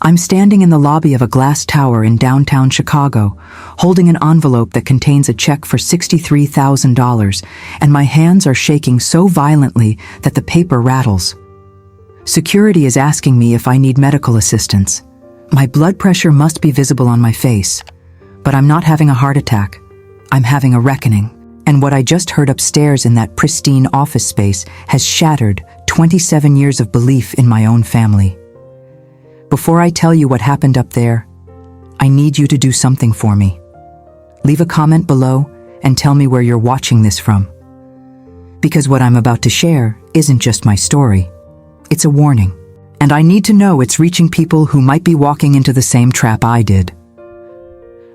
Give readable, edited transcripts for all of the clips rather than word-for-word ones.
I'm standing in the lobby of a glass tower in downtown Chicago, holding an envelope that contains a check for $63,000, and my hands are shaking so violently that the paper rattles. Security is asking me if I need medical assistance. My blood pressure must be visible on my face, but I'm not having a heart attack. I'm having a reckoning, and what I just heard upstairs in that pristine office space has shattered 27 years of belief in my own family. Before I tell you what happened up there, I need you to do something for me. Leave a comment below and tell me where you're watching this from. Because what I'm about to share isn't just my story. It's a warning, and I need to know it's reaching people who might be walking into the same trap I did.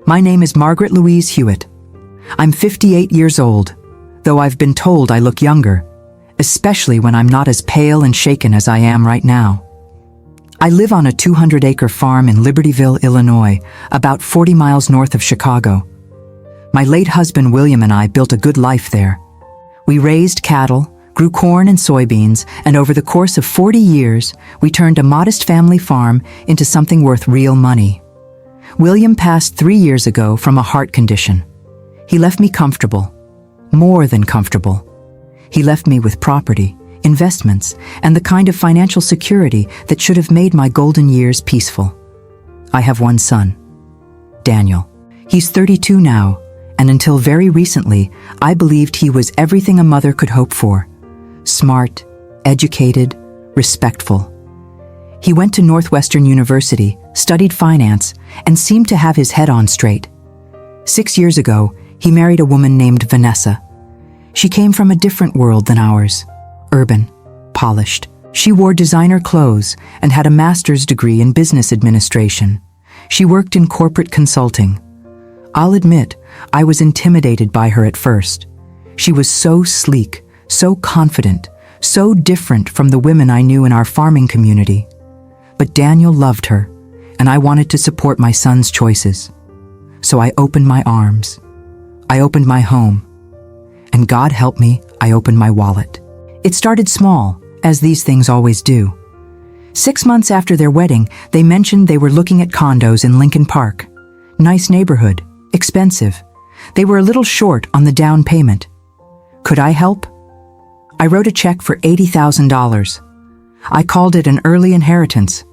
My name is Margaret Louise Hewitt. I'm 58 years old, though I've been told I look younger, especially when I'm not as pale and shaken as I am right now. I live on a 200-acre farm in Libertyville, Illinois, about 40 miles north of Chicago. My late husband William and I built a good life there. We raised cattle, grew corn and soybeans, and over the course of 40 years, we turned a modest family farm into something worth real money. William passed 3 years ago from a heart condition. He left me comfortable, more than comfortable. He left me with property, investments, and the kind of financial security that should have made my golden years peaceful. I have one son, Daniel. He's 32 now, and until very recently, I believed he was everything a mother could hope for. Smart, educated, respectful. He went to Northwestern University, studied finance, and seemed to have his head on straight. 6 years ago, he married a woman named Vanessa. She came from a different world than ours. Urban, polished. She wore designer clothes and had a master's degree in business administration. She worked in corporate consulting. I'll admit, I was intimidated by her at first. She was so sleek, so confident, so different from the women I knew in our farming community. But Daniel loved her, and I wanted to support my son's choices. So I opened my arms. I opened my home. And God help me, I opened my wallet. It started small, as these things always do. 6 months after their wedding, they mentioned they were looking at condos in Lincoln Park. Nice neighborhood, expensive. They were a little short on the down payment. Could I help? I wrote a check for $80,000. I called it an early inheritance.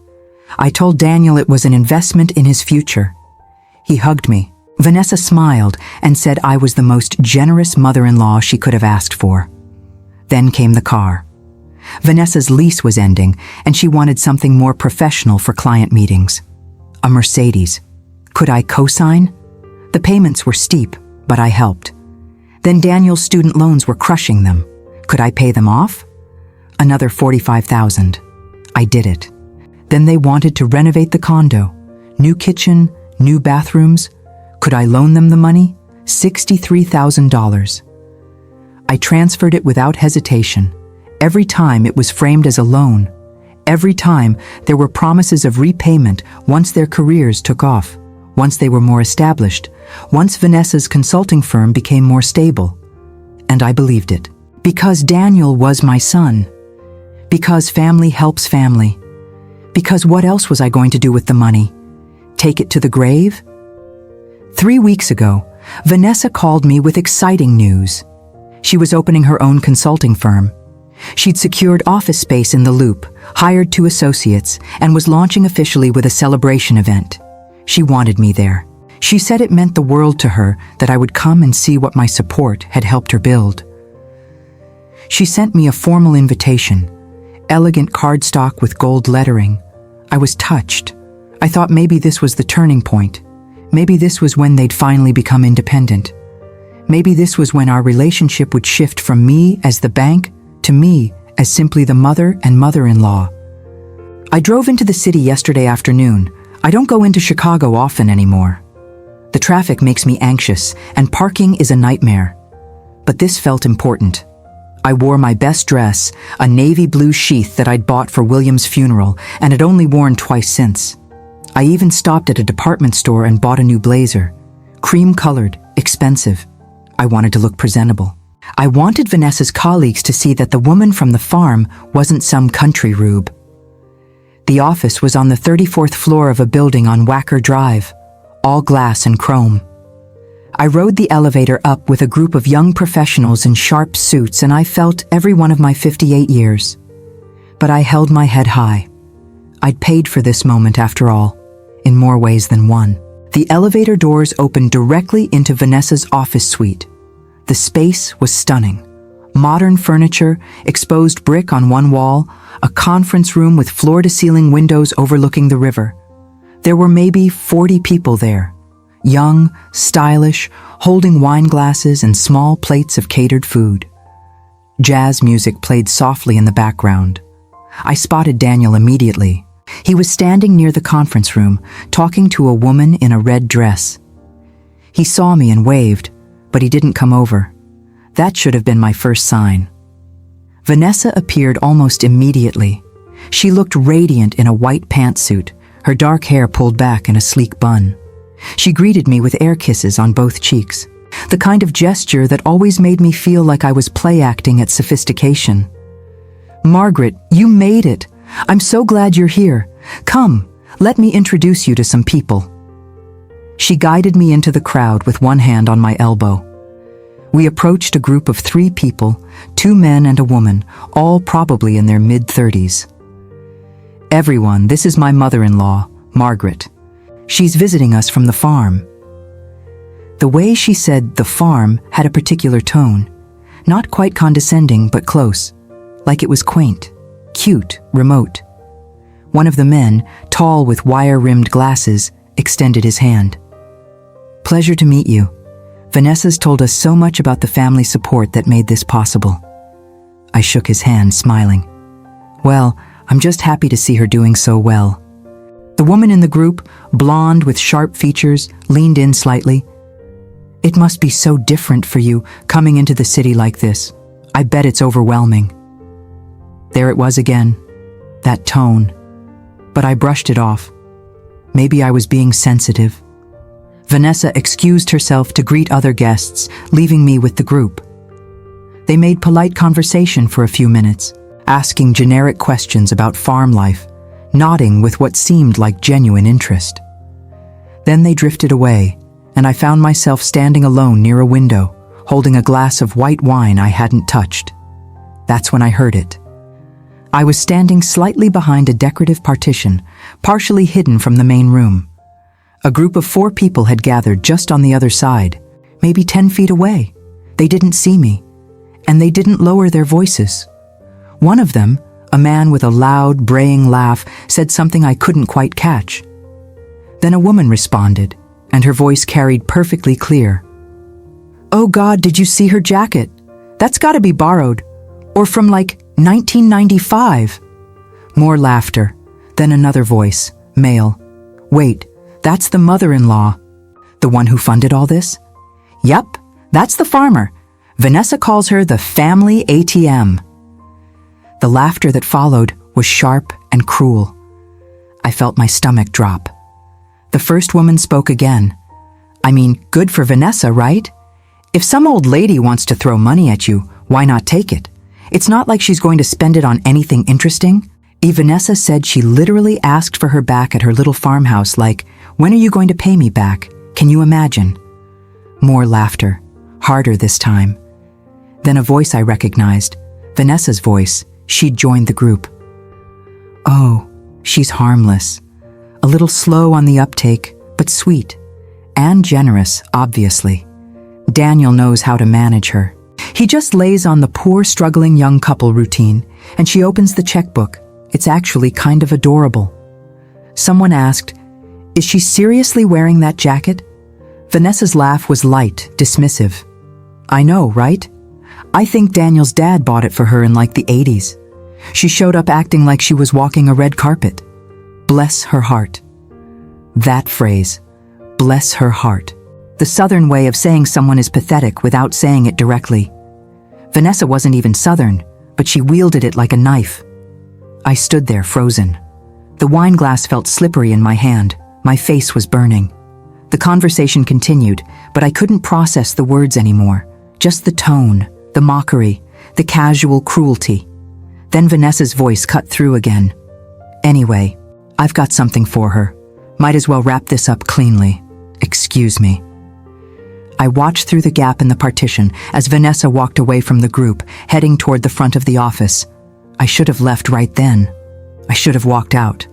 I told Daniel it was an investment in his future. He hugged me. Vanessa smiled and said I was the most generous mother-in-law she could have asked for. Then came the car. Vanessa's lease was ending, and she wanted something more professional for client meetings. A Mercedes. Could I co-sign? The payments were steep, but I helped. Then Daniel's student loans were crushing them. Could I pay them off? Another $45,000. I did it. Then they wanted to renovate the condo. New kitchen, new bathrooms. Could I loan them the money? $63,000. I transferred it without hesitation. Every time it was framed as a loan. Every time there were promises of repayment once their careers took off, once they were more established, once Vanessa's consulting firm became more stable. And I believed it. Because Daniel was my son. Because family helps family. Because what else was I going to do with the money? Take it to the grave? 3 weeks ago, Vanessa called me with exciting news. She was opening her own consulting firm. She'd secured office space in the Loop, hired 2 associates, and was launching officially with a celebration event. She wanted me there. She said it meant the world to her that I would come and see what my support had helped her build. She sent me a formal invitation, elegant cardstock with gold lettering. I was touched. I thought maybe this was the turning point. Maybe this was when they'd finally become independent. Maybe this was when our relationship would shift from me as the bank to me as simply the mother and mother-in-law. I drove into the city yesterday afternoon. I don't go into Chicago often anymore. The traffic makes me anxious, and parking is a nightmare. But this felt important. I wore my best dress, a navy blue sheath that I'd bought for William's funeral and had only worn twice since. I even stopped at a department store and bought a new blazer. Cream-colored, expensive. I wanted to look presentable. I wanted Vanessa's colleagues to see that the woman from the farm wasn't some country rube. The office was on the 34th floor of a building on Wacker Drive, all glass and chrome. I rode the elevator up with a group of young professionals in sharp suits, and I felt every one of my 58 years. But I held my head high. I'd paid for this moment after all, in more ways than one. The elevator doors opened directly into Vanessa's office suite. The space was stunning. Modern furniture, exposed brick on one wall, a conference room with floor-to-ceiling windows overlooking the river. There were maybe 40 people there. Young, stylish, holding wine glasses and small plates of catered food. Jazz music played softly in the background. I spotted Daniel immediately. He was standing near the conference room, talking to a woman in a red dress. He saw me and waved, but he didn't come over. That should have been my first sign. Vanessa appeared almost immediately. She looked radiant in a white pantsuit, her dark hair pulled back in a sleek bun. She greeted me with air kisses on both cheeks, the kind of gesture that always made me feel like I was play-acting at sophistication. "Margaret, you made it. I'm so glad you're here. Come, let me introduce you to some people." She guided me into the crowd with one hand on my elbow. We approached a group of 3 people, 2 men and a woman, all probably in their mid-30s. "Everyone, this is my mother-in-law, Margaret. She's visiting us from the farm." The way she said "the farm" had a particular tone, not quite condescending but close, like it was quaint, cute, remote. One of the men, tall with wire-rimmed glasses, extended his hand. "Pleasure to meet you. Vanessa's told us so much about the family support that made this possible." I shook his hand, smiling. "Well, I'm just happy to see her doing so well." The woman in the group, blonde with sharp features, leaned in slightly. "It must be so different for you, coming into the city like this. I bet it's overwhelming." There it was again, that tone. But I brushed it off. Maybe I was being sensitive. Vanessa excused herself to greet other guests, leaving me with the group. They made polite conversation for a few minutes, asking generic questions about farm life, nodding with what seemed like genuine interest. Then they drifted away, and I found myself standing alone near a window, holding a glass of white wine I hadn't touched. That's when I heard it. I was standing slightly behind a decorative partition, partially hidden from the main room. A group of 4 people had gathered just on the other side, maybe 10 feet away. They didn't see me, and they didn't lower their voices. One of them, a man with a loud, braying laugh, said something I couldn't quite catch. Then a woman responded, and her voice carried perfectly clear. "Oh God, did you see her jacket? That's gotta be borrowed. Or from like 1995. More laughter. Then another voice, male. "Wait, that's the mother-in-law. The one who funded all this? Yup, that's the farmer. Vanessa calls her the family ATM." The laughter that followed was sharp and cruel. I felt my stomach drop. The first woman spoke again. "I mean, good for Vanessa, right? If some old lady wants to throw money at you, why not take it? It's not like she's going to spend it on anything interesting." Vanessa said she literally asked for her back at her little farmhouse like, "When are you going to pay me back? Can you imagine?" More laughter, harder this time. Then a voice I recognized, Vanessa's voice. She'd joined the group. "Oh, she's harmless. A little slow on the uptake, but sweet. And generous, obviously. Daniel knows how to manage her. He just lays on the poor, struggling young couple routine, and she opens the checkbook. It's actually kind of adorable." Someone asked, "Is she seriously wearing that jacket?" Vanessa's laugh was light, dismissive. "I know, right? I think Daniel's dad bought it for her in like the 80s. She showed up acting like she was walking a red carpet. Bless her heart." That phrase, bless her heart. The Southern way of saying someone is pathetic without saying it directly. Vanessa wasn't even Southern, but she wielded it like a knife. I stood there frozen. The wine glass felt slippery in my hand. My face was burning. The conversation continued, but I couldn't process the words anymore. Just the tone, the mockery, the casual cruelty. Then Vanessa's voice cut through again. Anyway, I've got something for her. Might as well wrap this up cleanly. Excuse me. I watched through the gap in the partition as Vanessa walked away from the group, heading toward the front of the office. I should have left right then. I should have walked out.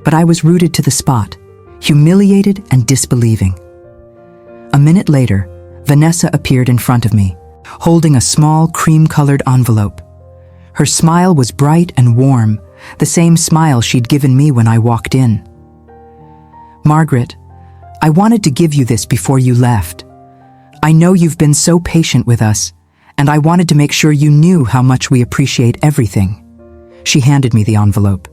But I was rooted to the spot, humiliated and disbelieving. A minute later, Vanessa appeared in front of me, holding a small cream-colored envelope. Her smile was bright and warm, the same smile she'd given me when I walked in. Margaret, I wanted to give you this before you left. I know you've been so patient with us, and I wanted to make sure you knew how much we appreciate everything. She handed me the envelope.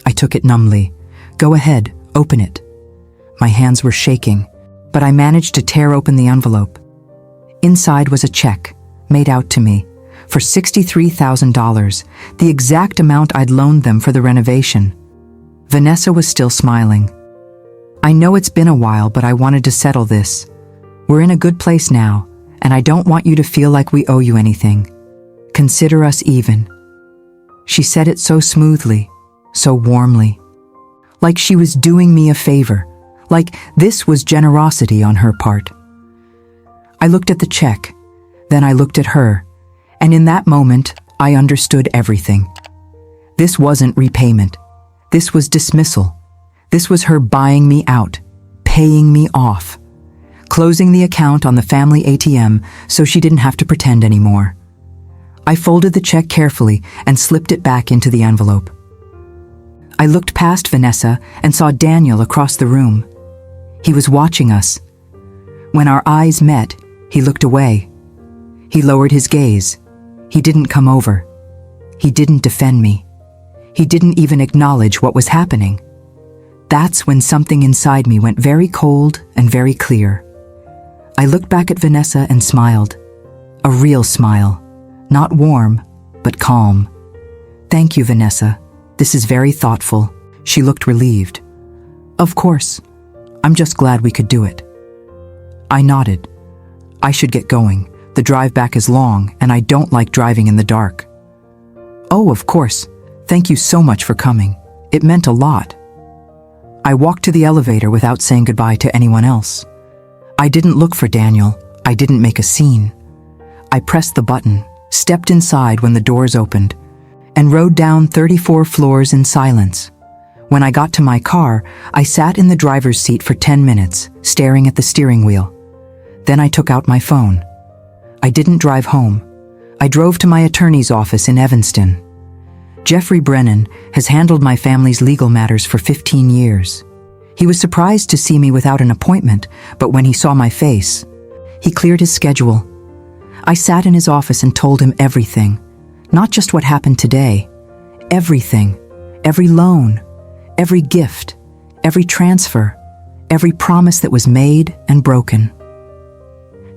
I took it numbly. Go ahead, open it. My hands were shaking, but I managed to tear open the envelope. Inside was a check, made out to me, for $63,000, the exact amount I'd loaned them for the renovation. Vanessa was still smiling. I know it's been a while, but I wanted to settle this. We're in a good place now, and I don't want you to feel like we owe you anything. Consider us even. She said it so smoothly, so warmly. Like she was doing me a favor, like this was generosity on her part. I looked at the check, then I looked at her, and in that moment, I understood everything. This wasn't repayment. This was dismissal. This was her buying me out, paying me off, closing the account on the family ATM so she didn't have to pretend anymore. I folded the check carefully and slipped it back into the envelope. I looked past Vanessa and saw Daniel across the room. He was watching us. When our eyes met, he looked away. He lowered his gaze. He didn't come over. He didn't defend me. He didn't even acknowledge what was happening. That's when something inside me went very cold and very clear. I looked back at Vanessa and smiled. A real smile. Not warm, but calm. Thank you, Vanessa. This is very thoughtful. She looked relieved. Of course. I'm just glad we could do it. I nodded. I should get going. The drive back is long, and I don't like driving in the dark. Oh, of course. Thank you so much for coming. It meant a lot. I walked to the elevator without saying goodbye to anyone else. I didn't look for Daniel. I didn't make a scene. I pressed the button, stepped inside when the doors opened, and rode down 34 floors in silence. When I got to my car, I sat in the driver's seat for 10 minutes, staring at the steering wheel. Then I took out my phone. I didn't drive home. I drove to my attorney's office in Evanston. Jeffrey Brennan has handled my family's legal matters for 15 years. He was surprised to see me without an appointment, but when he saw my face, he cleared his schedule. I sat in his office and told him everything, not just what happened today. Everything, every loan, every gift, every transfer, every promise that was made and broken.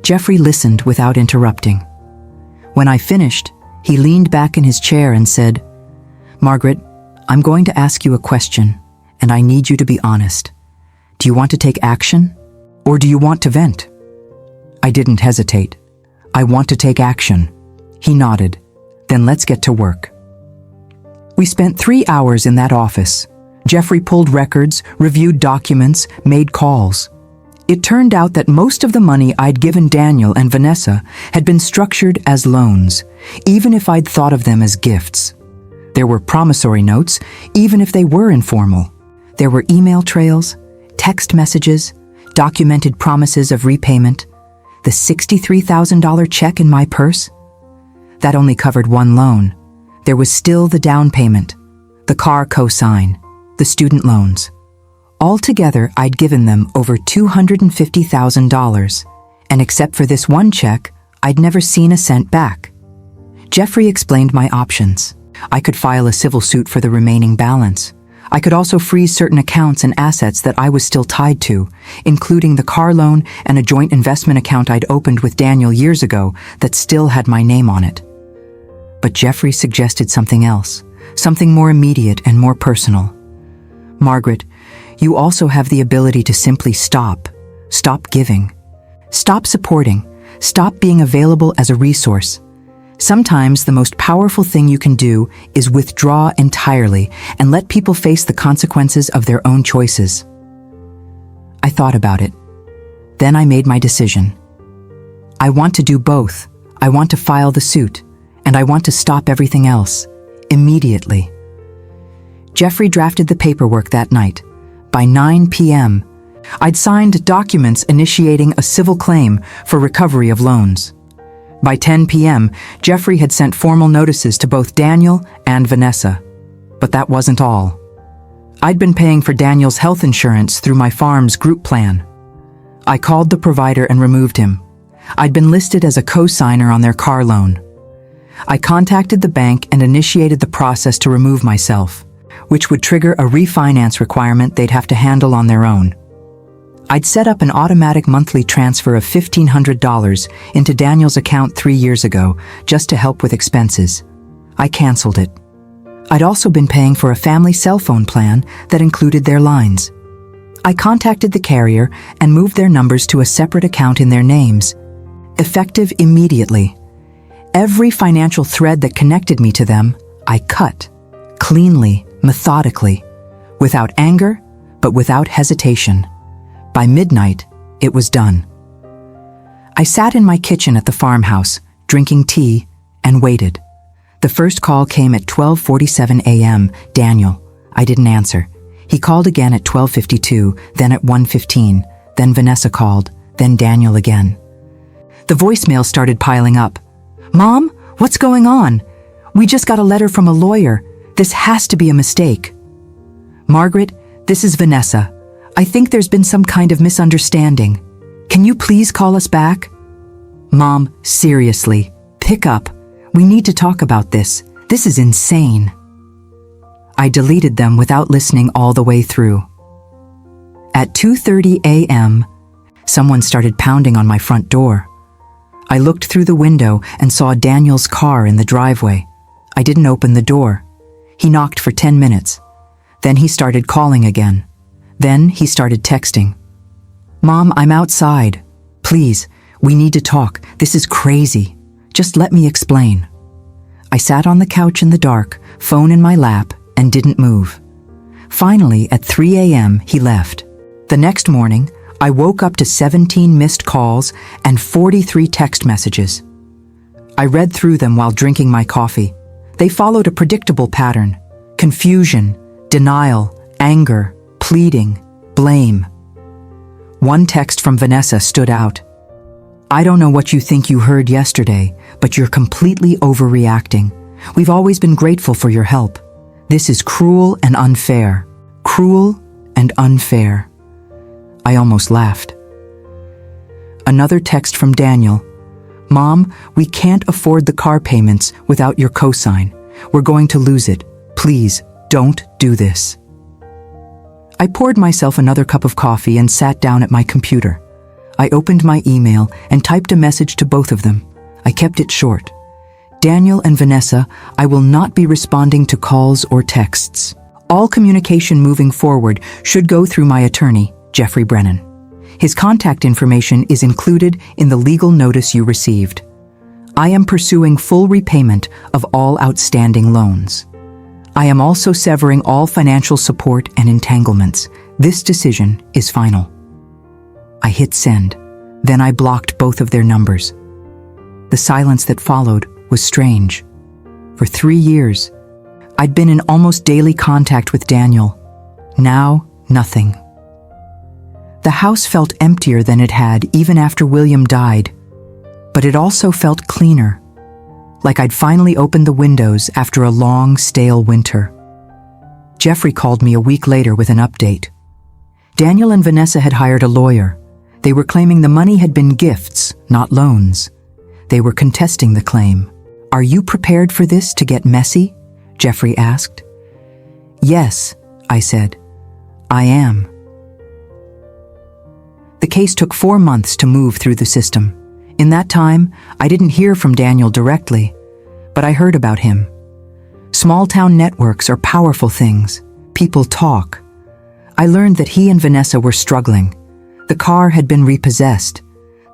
Jeffrey listened without interrupting. When I finished, he leaned back in his chair and said, "Margaret, I'm going to ask you a question, and I need you to be honest. Do you want to take action, or do you want to vent?" I didn't hesitate. "I want to take action." He nodded. "Then let's get to work." We spent 3 hours in that office. Jeffrey pulled records, reviewed documents, made calls. It turned out that most of the money I'd given Daniel and Vanessa had been structured as loans, even if I'd thought of them as gifts. There were promissory notes, even if they were informal. There were email trails, text messages, documented promises of repayment. The $63,000 check in my purse? That only covered one loan. There was still the down payment, the car cosign, the student loans. Altogether, I'd given them over $250,000, and except for this one check, I'd never seen a cent back. Jeffrey explained my options. I could file a civil suit for the remaining balance. I could also freeze certain accounts and assets that I was still tied to, including the car loan and a joint investment account I'd opened with Daniel years ago that still had my name on it. But Jeffrey suggested something else, something more immediate and more personal. "Margaret, you also have the ability to simply stop giving, stop supporting, stop being available as a resource. Sometimes the most powerful thing you can do is withdraw entirely and let people face the consequences of their own choices. I thought about it. Then I made my decision. I want to do both. I want to file the suit, and I want to stop everything else, immediately. Jeffrey drafted the paperwork that night. By 9 p.m., I'd signed documents initiating a civil claim for recovery of loans. By 10 p.m., Jeffrey had sent formal notices to both Daniel and Vanessa. But that wasn't all. I'd been paying for Daniel's health insurance through my farm's group plan. I called the provider and removed him. I'd been listed as a co-signer on their car loan. I contacted the bank and initiated the process to remove myself, which would trigger a refinance requirement they'd have to handle on their own. I'd set up an automatic monthly transfer of $1,500 into Daniel's account 3 years ago, just to help with expenses. I canceled it. I'd also been paying for a family cell phone plan that included their lines. I contacted the carrier and moved their numbers to a separate account in their names, effective immediately. Every financial thread that connected me to them, I cut, cleanly, methodically, without anger, but without hesitation. By midnight, it was done. I sat in my kitchen at the farmhouse, drinking tea, and waited. The first call came at 12:47 a.m. Daniel. I didn't answer. He called again at 12:52, then at 1:15, then Vanessa called, then Daniel again. The voicemail started piling up. "Mom, what's going on? We just got a letter from a lawyer. This has to be a mistake." "Margaret, this is Vanessa. I think there's been some kind of misunderstanding. Can you please call us back?" "Mom, seriously, pick up. We need to talk about this. This is insane." I deleted them without listening all the way through. At 2:30 a.m., someone started pounding on my front door. I looked through the window and saw Daniel's car in the driveway. I didn't open the door. He knocked for 10 minutes. Then he started calling again. Then he started texting. "Mom, I'm outside. Please, we need to talk. This is crazy. Just let me explain." I sat on the couch in the dark, phone in my lap, and didn't move. Finally, at 3 a.m., he left. The next morning, I woke up to 17 missed calls and 43 text messages. I read through them while drinking my coffee. They followed a predictable pattern: confusion, denial, anger, pleading, blame. One text from Vanessa stood out. "I don't know what you think you heard yesterday, but you're completely overreacting. We've always been grateful for your help. This is cruel and unfair. Cruel and unfair." I almost laughed. Another text from Daniel. "Mom, we can't afford the car payments without your cosign. We're going to lose it. Please, don't do this." I poured myself another cup of coffee and sat down at my computer. I opened my email and typed a message to both of them. I kept it short. "Daniel and Vanessa, I will not be responding to calls or texts. All communication moving forward should go through my attorney, Jeffrey Brennan. His contact information is included in the legal notice you received. I am pursuing full repayment of all outstanding loans. I am also severing all financial support and entanglements. This decision is final." I hit send. Then I blocked both of their numbers. The silence that followed was strange. For 3 years, I'd been in almost daily contact with Daniel. Now, nothing. The house felt emptier than it had even after William died, but it also felt cleaner, like I'd finally opened the windows after a long, stale winter. Jeffrey called me a week later with an update. Daniel and Vanessa had hired a lawyer. They were claiming the money had been gifts, not loans. They were contesting the claim. "Are you prepared for this to get messy?" Jeffrey asked. "Yes," I said. "I am." The case took 4 months to move through the system. In that time, I didn't hear from Daniel directly, but I heard about him. Small-town networks are powerful things. People talk. I learned that he and Vanessa were struggling. The car had been repossessed.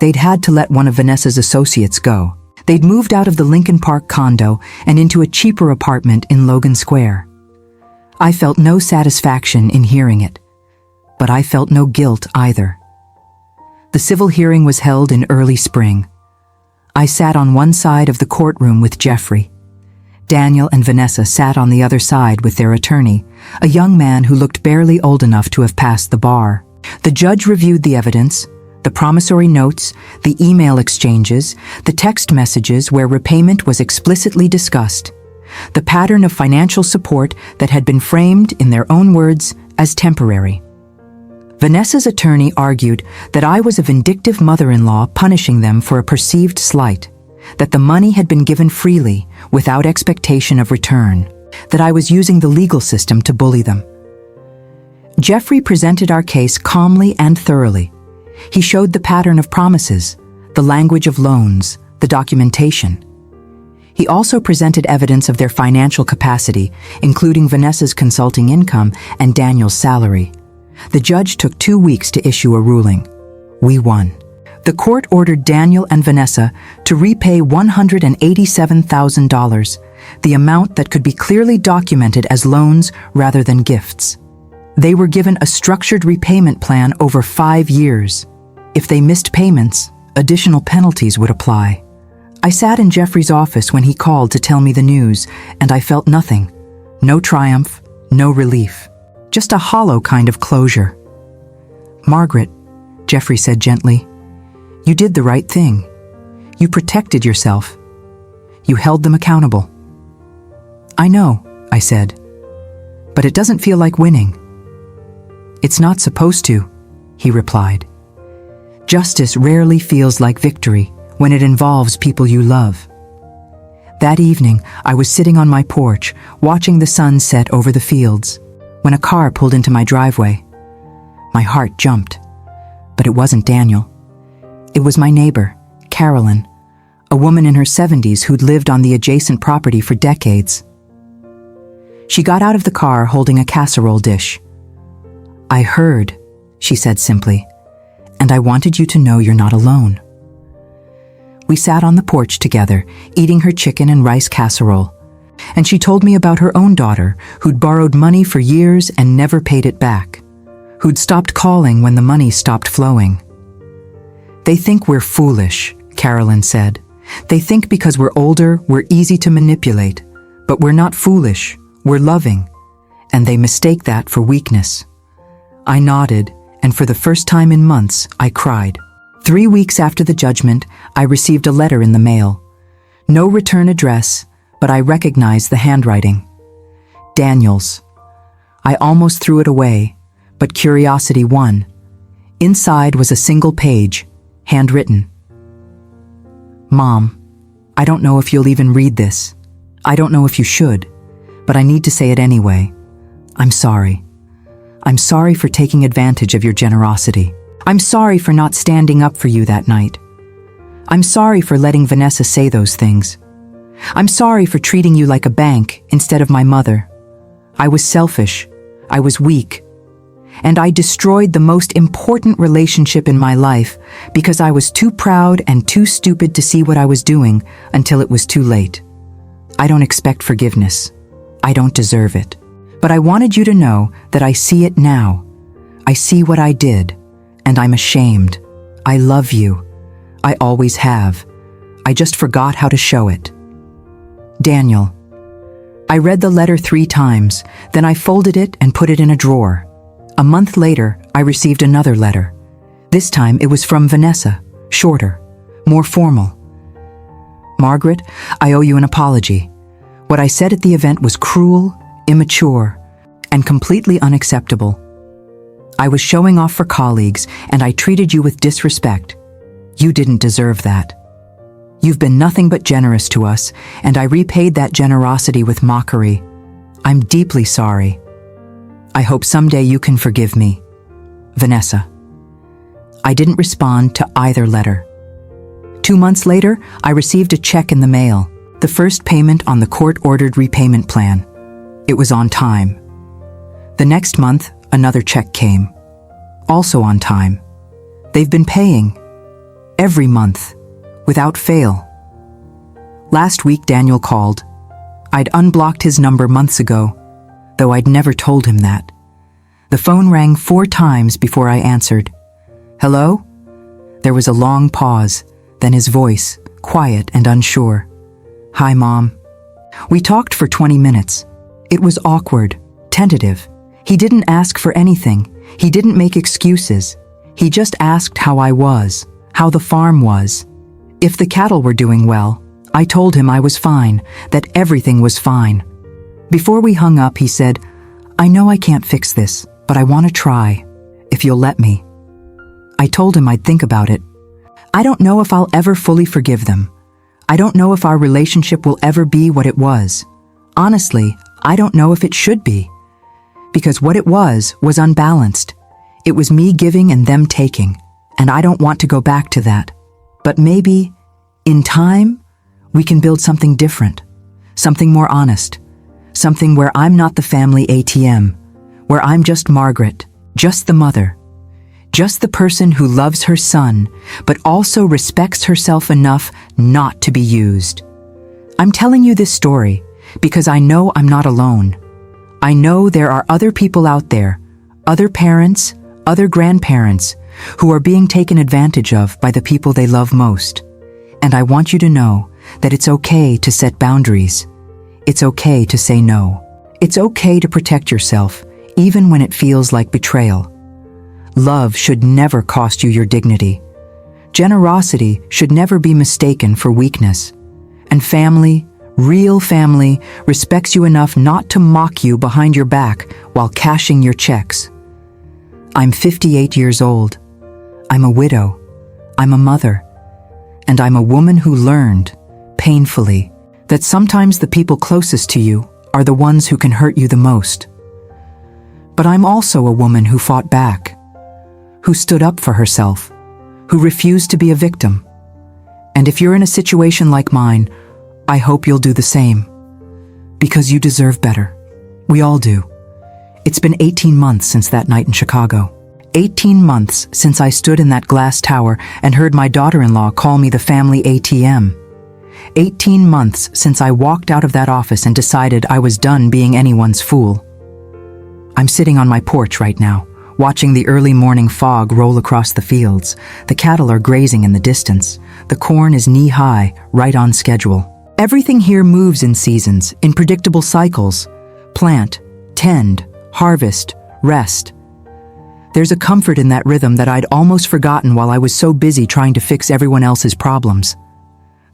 They'd had to let one of Vanessa's associates go. They'd moved out of the Lincoln Park condo and into a cheaper apartment in Logan Square. I felt no satisfaction in hearing it, but I felt no guilt either. The civil hearing was held in early spring. I sat on one side of the courtroom with Jeffrey. Daniel and Vanessa sat on the other side with their attorney, a young man who looked barely old enough to have passed the bar. The judge reviewed the evidence, the promissory notes, the email exchanges, the text messages where repayment was explicitly discussed, the pattern of financial support that had been framed, in their own words, as temporary. Vanessa's attorney argued that I was a vindictive mother-in-law punishing them for a perceived slight, that the money had been given freely, without expectation of return, that I was using the legal system to bully them. Jeffrey presented our case calmly and thoroughly. He showed the pattern of promises, the language of loans, the documentation. He also presented evidence of their financial capacity, including Vanessa's consulting income and Daniel's salary. The judge took 2 weeks to issue a ruling. We won. The court ordered Daniel and Vanessa to repay $187,000, the amount that could be clearly documented as loans rather than gifts. They were given a structured repayment plan over 5 years. If they missed payments, additional penalties would apply. I sat in Jeffrey's office when he called to tell me the news, and I felt nothing. No triumph, no relief. Just a hollow kind of closure. "Margaret," Jeffrey said gently, "you did the right thing. You protected yourself. You held them accountable." "I know," I said, "but it doesn't feel like winning." "It's not supposed to," he replied. "Justice rarely feels like victory when it involves people you love." That evening, I was sitting on my porch, watching the sun set over the fields, when a car pulled into my driveway. My heart jumped, but it wasn't Daniel. It was my neighbor, Carolyn, a woman in her 70s who'd lived on the adjacent property for decades. She got out of the car holding a casserole dish. "I heard," she said simply, "and I wanted you to know you're not alone." We sat on the porch together, eating her chicken and rice casserole, and she told me about her own daughter who'd borrowed money for years and never paid it back, who'd stopped calling when the money stopped flowing. "They think we're foolish," Carolyn said. "They think because we're older, we're easy to manipulate, but we're not foolish, we're loving, and they mistake that for weakness." I nodded, and for the first time in months, I cried. 3 weeks after the judgment, I received a letter in the mail. No return address, but I recognized the handwriting. Daniel's. I almost threw it away, but curiosity won. Inside was a single page, handwritten. "Mom, I don't know if you'll even read this. I don't know if you should, but I need to say it anyway. I'm sorry. I'm sorry for taking advantage of your generosity. I'm sorry for not standing up for you that night. I'm sorry for letting Vanessa say those things. I'm sorry for treating you like a bank instead of my mother. I was selfish. I was weak. And I destroyed the most important relationship in my life because I was too proud and too stupid to see what I was doing until it was too late. I don't expect forgiveness. I don't deserve it. But I wanted you to know that I see it now. I see what I did, and I'm ashamed. I love you. I always have. I just forgot how to show it. Daniel. I read the letter 3 times, then I folded it and put it in a drawer. A month later, I received another letter. This time it was from Vanessa, shorter, more formal. "Margaret, I owe you an apology. What I said at the event was cruel, immature, and completely unacceptable. I was showing off for colleagues, and I treated you with disrespect. You didn't deserve that. You've been nothing but generous to us, and I repaid that generosity with mockery. I'm deeply sorry. I hope someday you can forgive me. Vanessa." I didn't respond to either letter. 2 months later, I received a check in the mail, the first payment on the court-ordered repayment plan. It was on time. The next month, another check came, also on time. They've been paying, every month, without fail. Last week Daniel called. I'd unblocked his number months ago, though I'd never told him that. The phone rang 4 times before I answered. Hello? There was a long pause, then his voice, quiet and unsure. Hi, Mom. We talked for 20 minutes. It was awkward, tentative. He didn't ask for anything. He didn't make excuses. He just asked how I was, how the farm was. If the cattle were doing well, I told him I was fine, that everything was fine. Before we hung up, he said, I know I can't fix this, but I want to try, if you'll let me. I told him I'd think about it. I don't know if I'll ever fully forgive them. I don't know if our relationship will ever be what it was. Honestly, I don't know if it should be. Because what it was unbalanced. It was me giving and them taking, and I don't want to go back to that. But maybe, in time, we can build something different, something more honest, something where I'm not the family ATM, where I'm just Margaret, just the mother, just the person who loves her son, but also respects herself enough not to be used. I'm telling you this story because I know I'm not alone. I know there are other people out there, other parents, other grandparents, who are being taken advantage of by the people they love most. And I want you to know that it's okay to set boundaries. It's okay to say no. It's okay to protect yourself, even when it feels like betrayal. Love should never cost you your dignity. Generosity should never be mistaken for weakness. And family, real family, respects you enough not to mock you behind your back while cashing your checks. I'm 58 years old. I'm a widow. I'm a mother. And I'm a woman who learned, painfully, that sometimes the people closest to you are the ones who can hurt you the most. But I'm also a woman who fought back, who stood up for herself, who refused to be a victim. And if you're in a situation like mine, I hope you'll do the same. Because you deserve better. We all do. It's been 18 months since that night in Chicago. 18 months since I stood in that glass tower and heard my daughter-in-law call me the family ATM. 18 months since I walked out of that office and decided I was done being anyone's fool. I'm sitting on my porch right now, watching the early morning fog roll across the fields. The cattle are grazing in the distance. The corn is knee-high, right on schedule. Everything here moves in seasons, in predictable cycles. Plant, tend, harvest, rest. There's a comfort in that rhythm that I'd almost forgotten while I was so busy trying to fix everyone else's problems.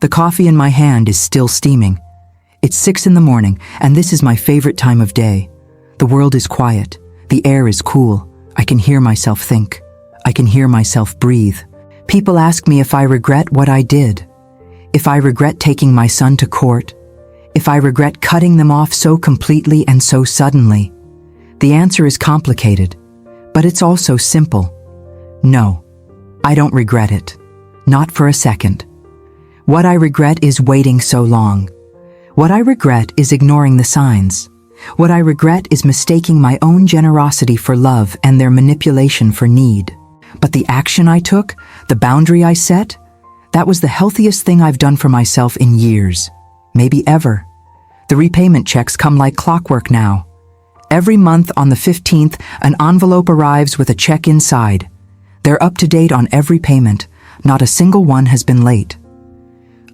The coffee in my hand is still steaming. It's 6 in the morning, and this is my favorite time of day. The world is quiet. The air is cool. I can hear myself think. I can hear myself breathe. People ask me if I regret what I did. If I regret taking my son to court. If I regret cutting them off so completely and so suddenly. The answer is complicated, but it's also simple. No, I don't regret it. Not for a second. What I regret is waiting so long. What I regret is ignoring the signs. What I regret is mistaking my own generosity for love and their manipulation for need. But the action I took, the boundary I set, that was the healthiest thing I've done for myself in years, maybe ever. The repayment checks come like clockwork now. Every month on the 15th, an envelope arrives with a check inside. They're up to date on every payment. Not a single one has been late.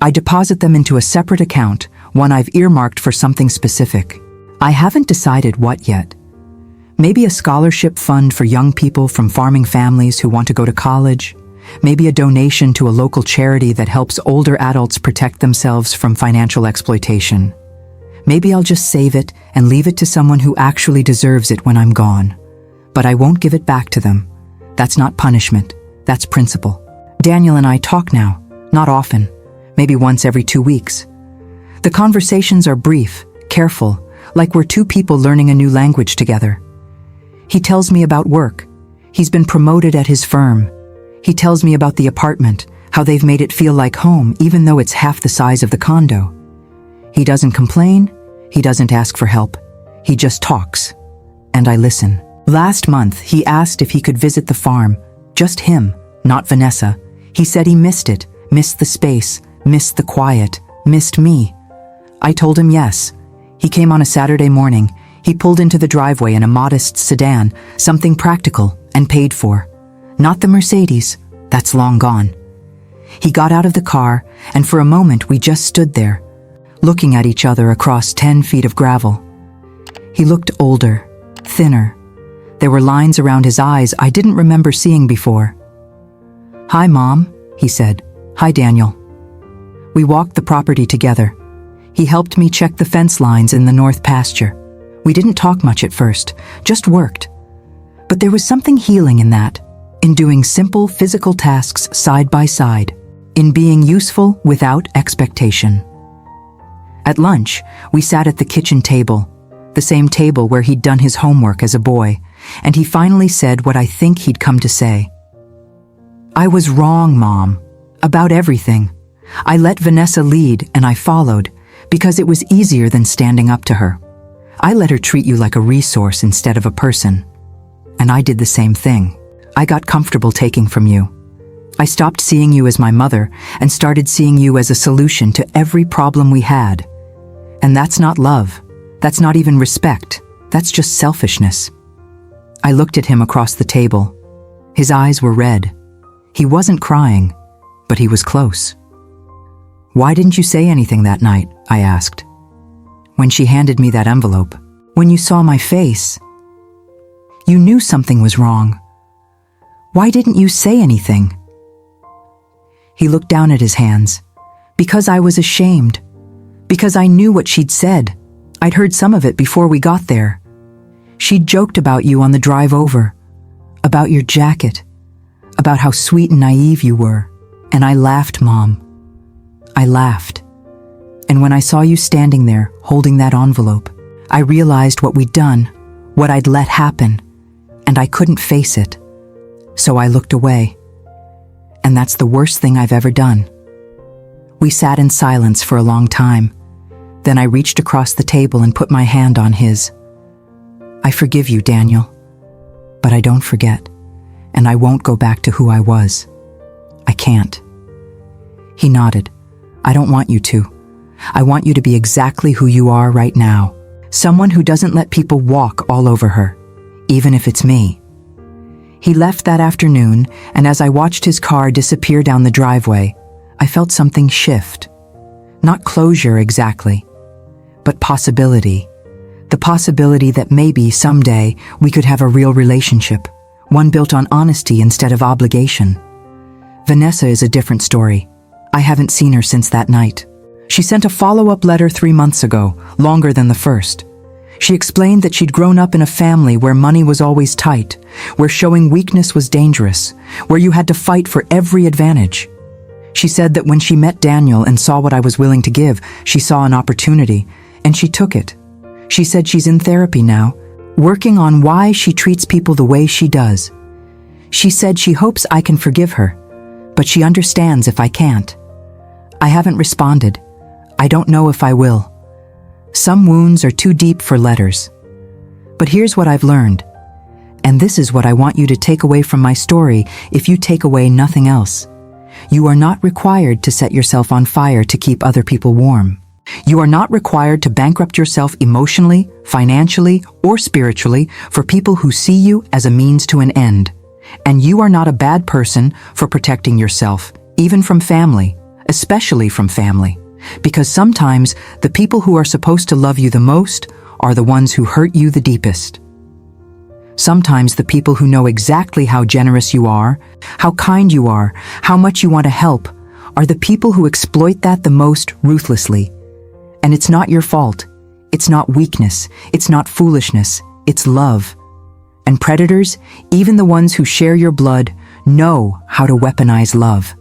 I deposit them into a separate account, one I've earmarked for something specific. I haven't decided what yet. Maybe a scholarship fund for young people from farming families who want to go to college. Maybe a donation to a local charity that helps older adults protect themselves from financial exploitation. Maybe I'll just save it and leave it to someone who actually deserves it when I'm gone. But I won't give it back to them. That's not punishment. That's principle. Daniel and I talk now, not often, maybe once every 2 weeks. The conversations are brief, careful, like we're two people learning a new language together. He tells me about work. He's been promoted at his firm. He tells me about the apartment, how they've made it feel like home even though it's half the size of the condo. He doesn't complain. He doesn't ask for help. He just talks. And I listen. Last month, he asked if he could visit the farm. Just him, not Vanessa. He said he missed it, missed the space, missed the quiet, Missed me. I told him yes. He came on a Saturday morning. He pulled into the driveway in a modest sedan, something practical and paid for. Not the Mercedes, that's long gone. He got out of the car, and for a moment we just stood there, looking at each other across 10 feet of gravel. He looked older, thinner. There were lines around his eyes I didn't remember seeing before. "Hi, Mom," he said. "Hi, Daniel." We walked the property together. He helped me check the fence lines in the north pasture. We didn't talk much at first, just worked. But there was something healing in that, in doing simple physical tasks side by side, in being useful without expectation. At lunch, we sat at the kitchen table, the same table where he'd done his homework as a boy, and he finally said what I think he'd come to say. "I was wrong, Mom, about everything. I let Vanessa lead and I followed, because it was easier than standing up to her. I let her treat you like a resource instead of a person. And I did the same thing. I got comfortable taking from you. I stopped seeing you as my mother and started seeing you as a solution to every problem we had. And that's not love. That's not even respect. That's just selfishness." I looked at him across the table. His eyes were red. He wasn't crying, but he was close. "Why didn't you say anything that night?" I asked. "When she handed me that envelope, when you saw my face, you knew something was wrong. Why didn't you say anything?" He looked down at his hands. "Because I was ashamed. Because I knew what she'd said. I'd heard some of it before we got there. She'd joked about you on the drive over, about your jacket, about how sweet and naive you were. And I laughed, Mom. I laughed. And when I saw you standing there, holding that envelope, I realized what we'd done, what I'd let happen, and I couldn't face it. So I looked away. And that's the worst thing I've ever done." We sat in silence for a long time. Then I reached across the table and put my hand on his. "I forgive you, Daniel. But I don't forget. And I won't go back to who I was. I can't." He nodded. "I don't want you to. I want you to be exactly who you are right now. Someone who doesn't let people walk all over her, even if it's me." He left that afternoon, and as I watched his car disappear down the driveway, I felt something shift. Not closure exactly, but possibility. The possibility that maybe someday we could have a real relationship, one built on honesty instead of obligation. Vanessa is a different story. I haven't seen her since that night. She sent a follow-up letter 3 months ago, longer than the first. She explained that she'd grown up in a family where money was always tight, where showing weakness was dangerous, where you had to fight for every advantage. She said that when she met Daniel and saw what I was willing to give, she saw an opportunity, and she took it. She said she's in therapy now, working on why she treats people the way she does. She said she hopes I can forgive her, but she understands if I can't. I haven't responded. I don't know if I will. Some wounds are too deep for letters. But here's what I've learned. And this is what I want you to take away from my story if you take away nothing else. You are not required to set yourself on fire to keep other people warm. You are not required to bankrupt yourself emotionally, financially, or spiritually for people who see you as a means to an end. And you are not a bad person for protecting yourself, even from family, especially from family. Because sometimes the people who are supposed to love you the most are the ones who hurt you the deepest. Sometimes the people who know exactly how generous you are, how kind you are, how much you want to help, are the people who exploit that the most ruthlessly. And it's not your fault. It's not weakness. It's not foolishness. It's love. And predators, even the ones who share your blood, know how to weaponize love.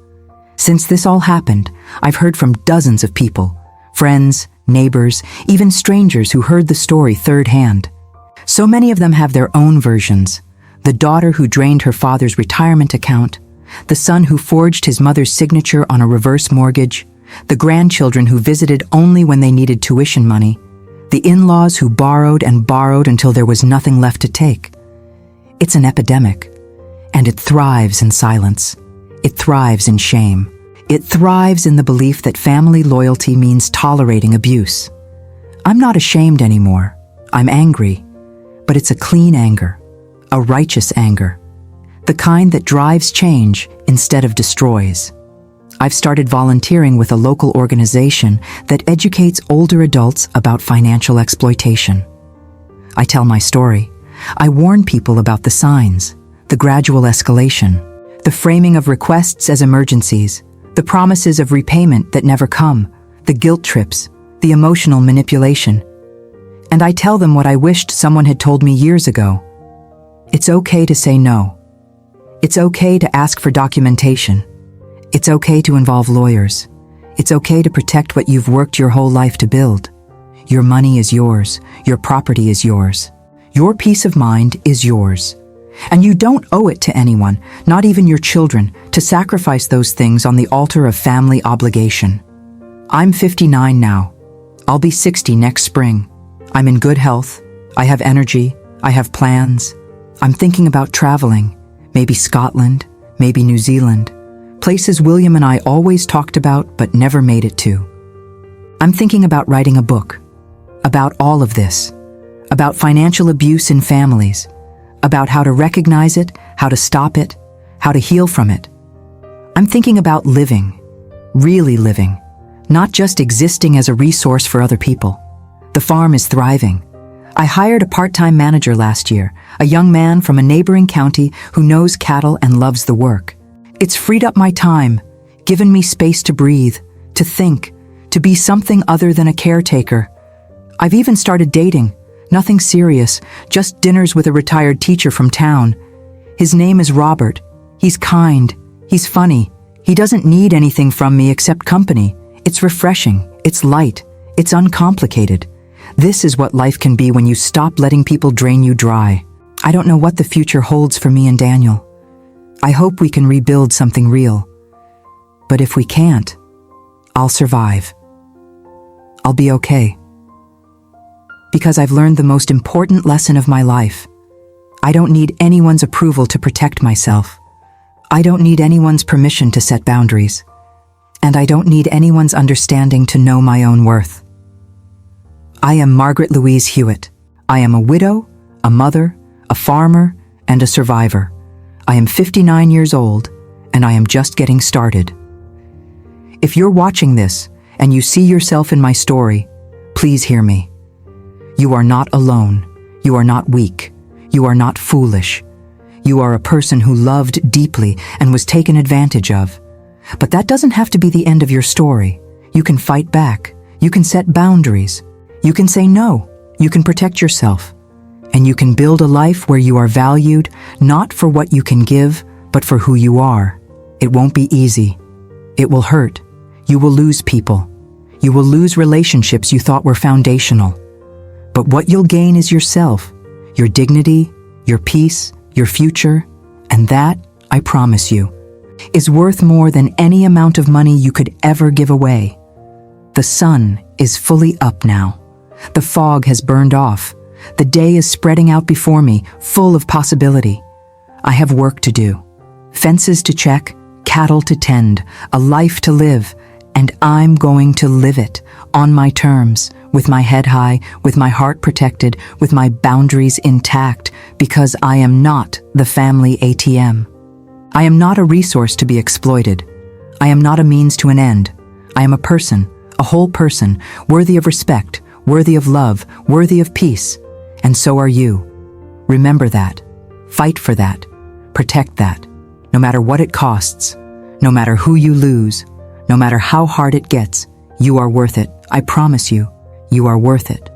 Since this all happened, I've heard from dozens of people, friends, neighbors, even strangers who heard the story third hand. So many of them have their own versions. The daughter who drained her father's retirement account, the son who forged his mother's signature on a reverse mortgage, the grandchildren who visited only when they needed tuition money, the in-laws who borrowed and borrowed until there was nothing left to take. It's an epidemic, and it thrives in silence. It thrives in shame. It thrives in the belief that family loyalty means tolerating abuse. I'm not ashamed anymore. I'm angry, but it's a clean anger, a righteous anger, the kind that drives change instead of destroys. I've started volunteering with a local organization that educates older adults about financial exploitation. I tell my story. I warn people about the signs, the gradual escalation, the framing of requests as emergencies, the promises of repayment that never come, the guilt trips, the emotional manipulation. And I tell them what I wished someone had told me years ago. It's okay to say no. It's okay to ask for documentation. It's okay to involve lawyers. It's okay to protect what you've worked your whole life to build. Your money is yours. Your property is yours. Your peace of mind is yours. And you don't owe it to anyone, not even your children, to sacrifice those things on the altar of family obligation. I'm 59 now. I'll be 60 next spring. I'm in good health. I have energy. I have plans. I'm thinking about traveling. Maybe Scotland, maybe New Zealand. Places William and I always talked about but never made it to. I'm thinking about writing a book. About all of this. About financial abuse in families. About how to recognize it, how to stop it, how to heal from it. I'm thinking about living. Really living. Not just existing as a resource for other people. The farm is thriving. I hired a part-time manager last year, a young man from a neighboring county who knows cattle and loves the work. It's freed up my time, given me space to breathe, to think, to be something other than a caretaker. I've even started dating. Nothing serious, just dinners with a retired teacher from town. His name is Robert. He's kind. He's funny. He doesn't need anything from me except company. It's refreshing. It's light. It's uncomplicated. This is what life can be when you stop letting people drain you dry. I don't know what the future holds for me and Daniel. I hope we can rebuild something real. But if we can't, I'll survive. I'll be okay. Because I've learned the most important lesson of my life. I don't need anyone's approval to protect myself. I don't need anyone's permission to set boundaries. And I don't need anyone's understanding to know my own worth. I am Margaret Louise Hewitt. I am a widow, a mother, a farmer, and a survivor. I am 59 years old, and I am just getting started. If you're watching this, and you see yourself in my story, please hear me. You are not alone. You are not weak. You are not foolish. You are a person who loved deeply and was taken advantage of. But that doesn't have to be the end of your story. You can fight back. You can set boundaries. You can say no. You can protect yourself. And you can build a life where you are valued, not for what you can give, but for who you are. It won't be easy. It will hurt. You will lose people. You will lose relationships you thought were foundational. But what you'll gain is yourself, your dignity, your peace, your future, and that, I promise you, is worth more than any amount of money you could ever give away. The sun is fully up now. The fog has burned off. The day is spreading out before me, full of possibility. I have work to do, fences to check, cattle to tend, a life to live, and I'm going to live it on my terms, with my head high, with my heart protected, with my boundaries intact, because I am not the family ATM. I am not a resource to be exploited. I am not a means to an end. I am a person, a whole person, worthy of respect, worthy of love, worthy of peace. And so are you. Remember that. Fight for that. Protect that. No matter what it costs, no matter who you lose, no matter how hard it gets, you are worth it. I promise you, you are worth it.